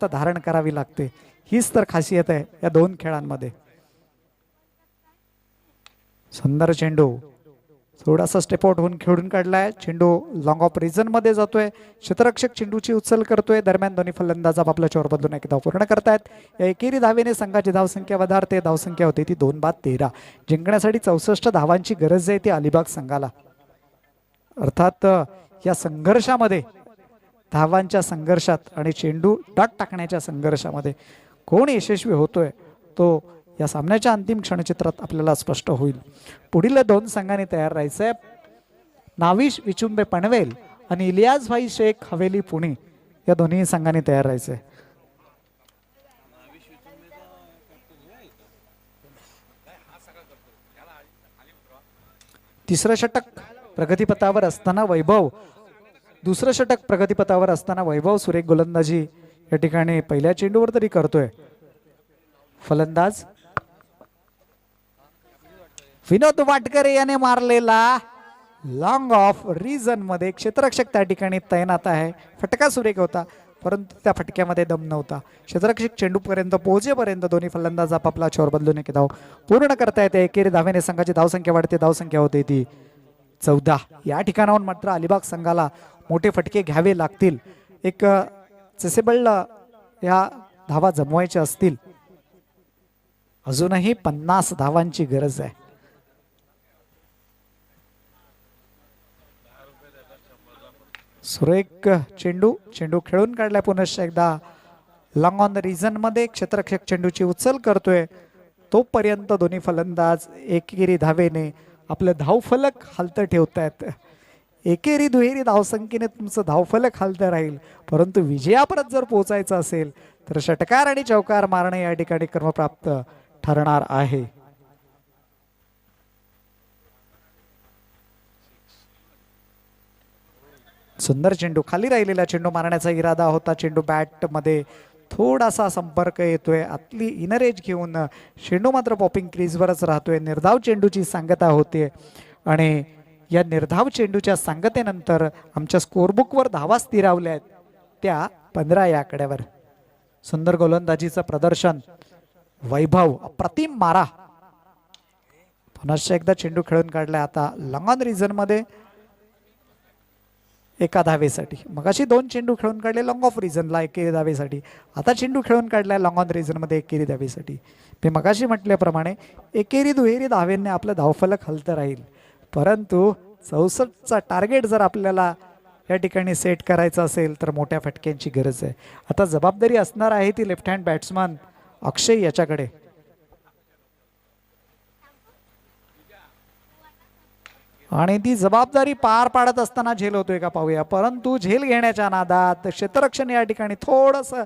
सतत धारण करावी लागते. हीच तर खासियत आहे या दोन खेळांमध्ये. सुंदर चेंडू थोडासा स्टेप आउट होऊन खेळून काढलाय. चेंडू लॉंग ऑफ रिजन मध्ये जातोय. क्षेत्ररक्षक चेंडूची उचल करतोय. दरम्यान दोन्ही फलंदाज आपापल्या चोर बदलून एक धाव पूर्ण करतायत. या एकेरी धावेने संघाची धावसंख्या वधारते. धावसंख्या होती ती 2-13. जिंकण्यासाठी 64 धावांची गरज आहे ती अलिबाग संघाला. अर्थात या संघर्षामध्ये, धावांच्या संघर्षात आणि चेंडू डाट टाकण्याच्या संघर्षामध्ये कोण यशस्वी होतोय तो या सामन्याच्या अंतिम क्षणचित्रात आपल्याला स्पष्ट होईल. पुढील दोन संघांनी तयार राहायचंय. नाविश विचुंबे पनवेल आणि इलियास भाई शेख हवेली पुणे या दोन्ही संघांनी तयार राहायचंय. तिसरं षटक प्रगतीपथावर असताना वैभव, दुसरं षटक प्रगतीपथावर असताना वैभव सुरेख गोलंदाजी या ठिकाणी पहिल्या चेंडूवर तरी करतोय. फलंदाज विनोद वाटकरे याने मारलेला लॉंग ऑफ रिजन मध्ये. क्षेत्ररक्षक त्या ठिकाणी तैनात आहे. फटका सुरेख होता परंतु त्या फटक्यामध्ये दम नव्हता. क्षेत्ररक्षक चेंडू पर्यंत पोहोचेपर्यंत दोन्ही फलंदाज आपापला चोर बदलून एक धाव पूर्ण करता येते. एकेरी धावेने संघाची धावसंख्या वाढते. धावसंख्या होते ती 14. या ठिकाणाहून मात्र अलिबाग संघाला मोठे फटके घ्यावे लागतील. एक चेसेबल या धावा जमवायच्या असतील. अजूनही 50 धावांची गरज आहे. सुरेख चेंडू खेळून काढलाय पुनश्च एकदा लॉंग ऑन द रिजन मध्ये. क्षेत्ररक्षक चेंडूची उचल करतोय. तोपर्यंत दोन्ही फलंदाज एकेरी धावेने आपलं धावफलक हलतं ठेवतायत. एकेरी दुहेरी धावसंख्येने तुमचं धावफलक हलतं राहील परंतु विजयापर्यंत जर पोहोचायचं असेल तर षटकार आणि चौकार मारणे या ठिकाणी क्रमप्राप्त ठरणार आहे. सुंदर चेंडू, खाली राहिलेला चेंडू मारण्याचा इरादा होता. चेंडू बॅट मध्ये थोडासा संपर्क येतोय. आतली इनर एज घेऊन चेंडू मात्र पॉपिंग क्रीजवरच राहतोय. निर्धाव चेंडूची सांगता होते आणि या निर्धाव चेंडूच्या सांगतेनंतर आमच्या स्कोरबुकवर धावा स्थिरावल्या आहेत त्या 15 या आकड्यावर. सुंदर गोलंदाजीचं प्रदर्शन वैभव, अप्रतिम मारा. पुनश्च एकदा चेंडू खेळून काढलाय. आता लॉंग ऑन रिजन मध्ये एका धावेसाठी. मगाशी 2 चेंडू खेळून काढले लॉंग ऑफ रिजनला एकेरी धावेसाठी. आता चेंडू खेळून काढलाय लॉंग ऑन रिजन मध्ये एकेरी धावेसाठी. मी मगाशी म्हटल्याप्रमाणे एकेरी दुहेरी धावेने आपलं धावफलक हलतं राहील परंतु 64चा टार्गेट जर आपल्याला या ठिकाणी सेट करायचं असेल तर मोठ्या फटक्यांची गरज आहे. आता जबाबदारी असणार आहे ती लेफ्ट हँड बॅट्समन अक्षय याच्याकडे. आणि ती जबाबदारी पार पाडत असताना झेल होतोय का पाहूया. परंतु झेल घेण्याच्या नादात क्षेत्ररक्षण या ठिकाणी थोडंसं